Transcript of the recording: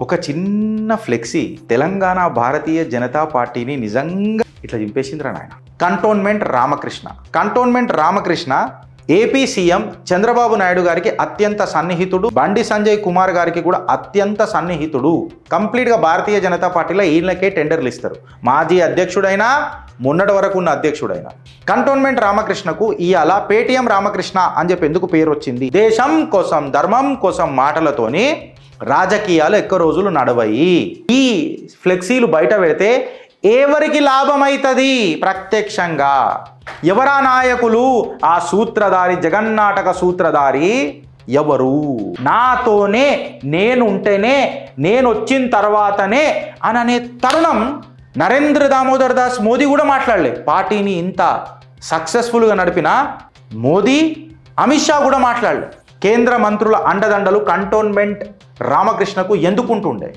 ఒక చిన్న ఫ్లెక్సీ తెలంగాణ భారతీయ జనతా పార్టీని నిజంగా ఇట్లా చింపేసిందిరా నాయన. Cantonment Ramakrishna AP CM Chandrababu Naidu గారికి అత్యంత సన్నిహితుడు, బండి సంజయ్ కుమార్ గారికి కూడా అత్యంత సన్నిహితుడు. కంప్లీట్గా భారతీయ జనతా పార్టీలో ఈయనకే టెండర్లు ఇస్తారు. మాజీ అధ్యక్షుడైనా, మొన్నటి వరకు ఉన్న అధ్యక్షుడైనా. కంటోన్మెంట్ రామకృష్ణకు ఇవాళ పేటీఎం రామకృష్ణ అని చెప్పి ఎందుకు పేరు వచ్చింది? దేశం కోసం, ధర్మం కోసం మాటలతోని రాజకీయాలు ఎక్కువ రోజులు నడవయి. ఈ ఫ్లెక్సీలు బయట పెడితే ఎవరికి లాభమైతుంది? ప్రత్యక్షంగా ఎవరా నాయకులు? ఆ సూత్రధారి, జగన్నాటక సూత్రధారి ఎవరు? నాతోనే, నేనుంటేనే, నేను వచ్చిన తర్వాతనే అనే తరుణం నరేంద్ర దామోదర్ దాస్ మోదీ కూడా మాట్లాడలే. పార్టీని ఇంత సక్సెస్ఫుల్గా నడిపిన మోదీ, అమిత్ షా కూడా మాట్లాడలే. కేంద్ర మంత్రుల అండదండలు కంటోన్మెంట్ రామకృష్ణకు ఎందుకుంటుండే?